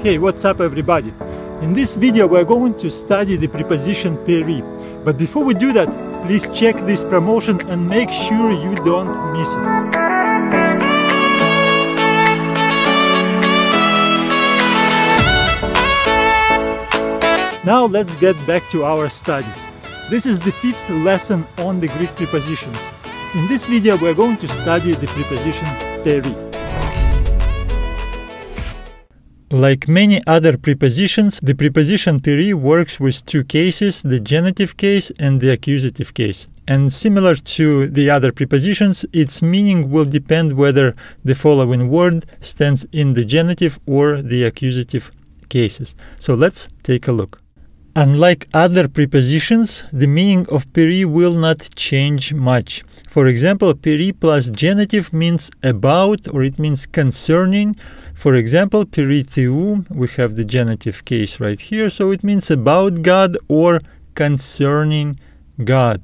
Hey, what's up everybody? In this video we're going to study the preposition perī. But before we do that, please check this promotion and make sure you don't miss it. Now let's get back to our studies. This is the 5th lesson on the Greek prepositions. In this video we're going to study the preposition perī. Like many other prepositions, the preposition perī works with two cases, the genitive case and the accusative case. And similar to the other prepositions, its meaning will depend whether the following word stands in the genitive or the accusative cases. So let's take a look. Unlike other prepositions, the meaning of perī will not change much. For example, perī plus genitive means about, or it means concerning. For example, perī theou, we have the genitive case right here, so it means about God or concerning God.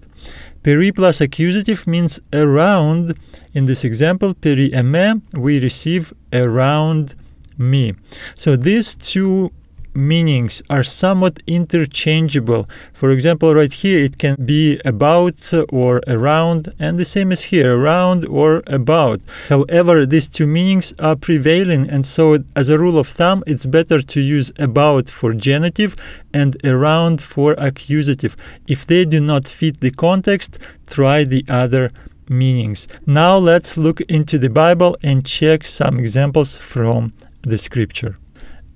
Perī plus accusative means around. In this example, perī eme, we receive around me. So these two meanings are somewhat interchangeable. For example, right here it can be about or around, and the same as here, around or about. However, these two meanings are prevailing, and so as a rule of thumb it's better to use about for genitive and around for accusative. If they do not fit the context, try the other meanings. Now let's look into the Bible and check some examples from the scripture.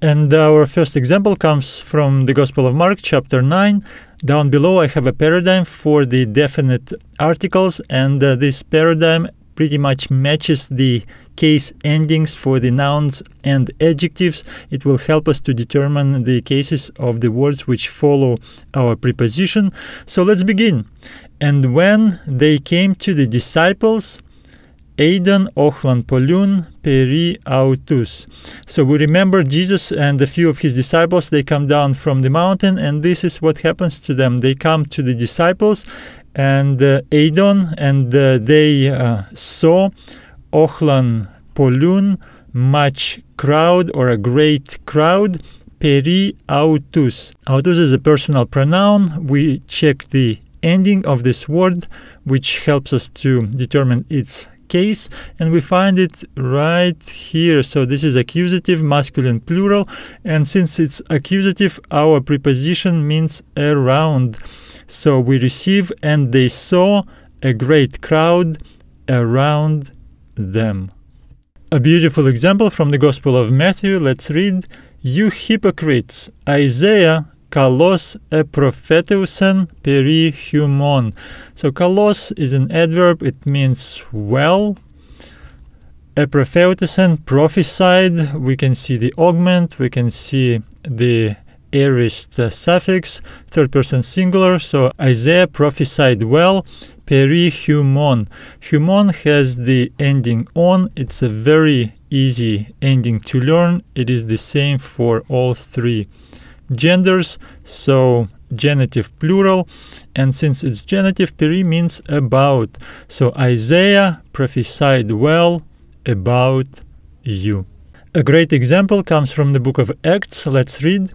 And our first example comes from the Gospel of Mark, chapter 9. Down below I have a paradigm for the definite articles, and this paradigm pretty much matches the case endings for the nouns and adjectives. It will help us to determine the cases of the words which follow our preposition. So let's begin. And when they came to the disciples, Eidon ochlan polun perī autus. So we remember Jesus and a few of his disciples, they come down from the mountain, and this is what happens to them. They come to the disciples and Eidon, and they saw ochlan polun, much crowd or a great crowd, perī autus. Autus is a personal pronoun. We check the ending of this word, which helps us to determine its case, and we find it right here. So this is accusative, masculine plural, and since it's accusative, our preposition means around. So we receive, and they saw a great crowd around them. A beautiful example from the Gospel of Matthew. Let's read. You hypocrites, Isaiah kalos eprofeteusen perī humon. So kalos is an adverb, it means well. Eprofeteusen, prophesied. We can see the augment, we can see the aorist suffix, third person singular. So Isaiah prophesied well. Perī humon. Humon has the ending on. It's a very easy ending to learn. It is the same for all three genders, so genitive plural, and since it's genitive, perī means about. So Isaiah prophesied well about you. A great example comes from the book of Acts. Let's read.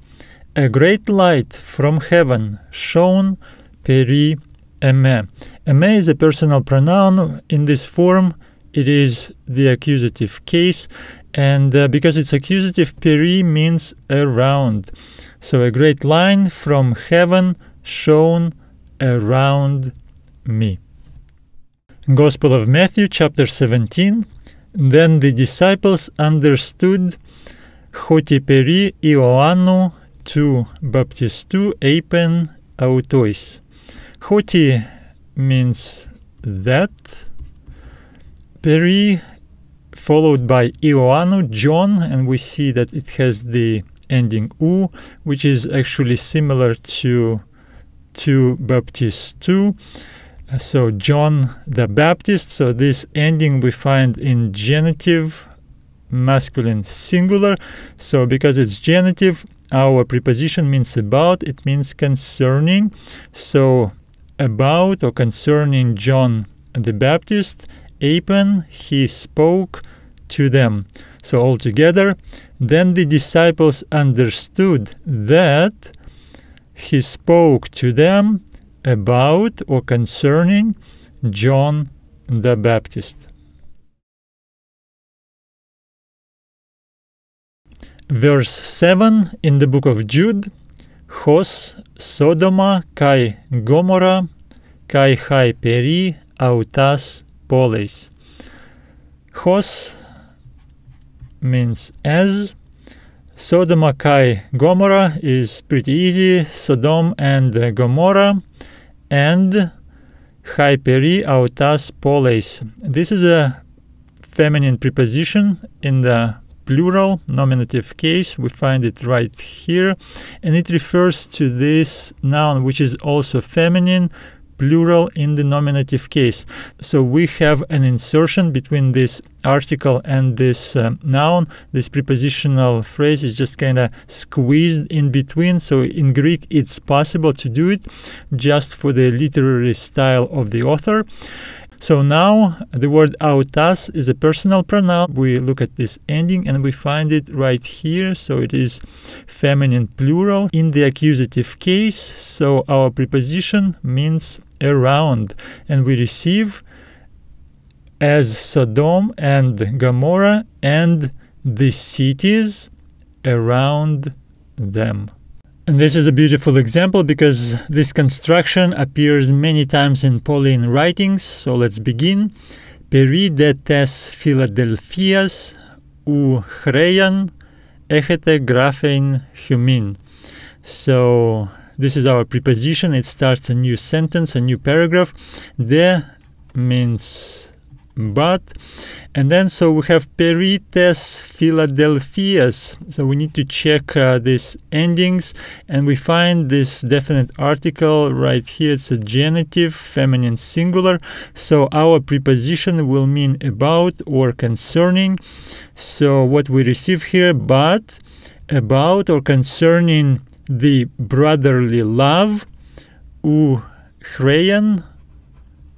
A great light from heaven shone perī eme. Eme is a personal pronoun. In this form it is the accusative case, and because it's accusative, perī means around. So a great line from heaven shone around me. Gospel of Matthew, chapter 17. Then the disciples understood hoti perī Ioannu tu baptistou eipen autois. Hoti means that. Perī followed by Ioannu, John, and we see that it has the ending u, which is actually similar to baptistou. So John the Baptist. So this ending we find in genitive, masculine singular. So because it's genitive, our preposition means about, it means concerning. So about or concerning John the Baptist, eipen, he spoke to them. So all together, then the disciples understood that he spoke to them about or concerning John the Baptist. Verse 7 in the book of Jude, Hos Sodoma kai Gomorrah kai hai peri autas poleis. Hos means as. Sodoma kai Gomorrah is pretty easy. Sodom and Gomorrah. And hai peri autas poleis. This is a feminine preposition in the plural nominative case. We find it right here, and it refers to this noun which is also feminine, plural in the nominative case. So we have an insertion between this article and this noun. This prepositional phrase is just kind of squeezed in between. So in Greek it's possible to do it just for the literary style of the author. So now the word autas is a personal pronoun. We look at this ending and we find it right here. So it is feminine plural in the accusative case. So our preposition means around, and we receive as Sodom and Gomorrah and the cities around them. And this is a beautiful example because this construction appears many times in Pauline writings. So let's begin. Περί δε τες Φιλαδελφίας ου χρέαν έχετε γράφειν χυμήν. So this is our preposition. It starts a new sentence, a new paragraph. De means but, and then so we have περί τες Φιλαδελφίας. So we need to check these endings, and we find this definite article right here. It's a genitive, feminine singular. So our preposition will mean about or concerning. So what we receive here, but, about or concerning the brotherly love, ου χρέαν,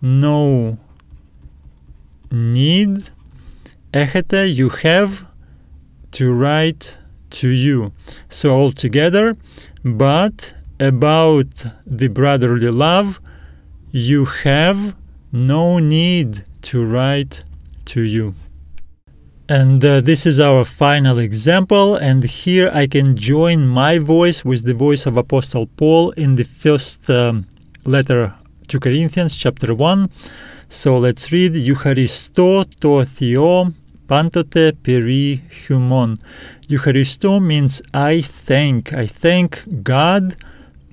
no need, έχετε, you have, to write to you. So all together, but about the brotherly love, you have no need to write to you. And this is our final example, and here I can join my voice with the voice of Apostle Paul in the first letter to Corinthians, chapter 1. So let's read. Eucharisto to Theo pantote peri humon. Eucharisto means I thank. I thank God.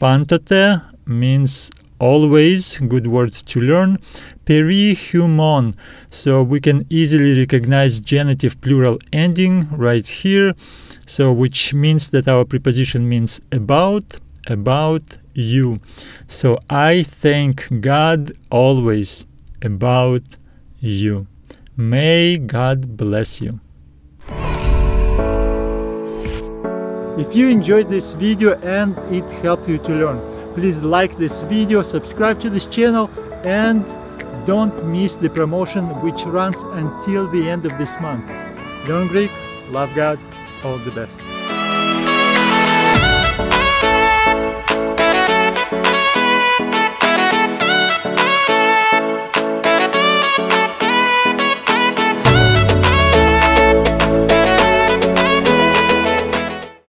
Pantote means always. Good word to learn. Peri humon. So we can easily recognize genitive plural ending right here. So which means that our preposition means about you. So I thank God always about you. May God bless you. If you enjoyed this video and it helped you to learn, please like this video, subscribe to this channel, and don't miss the promotion which runs until the end of this month. Learn Greek, love God, all the best.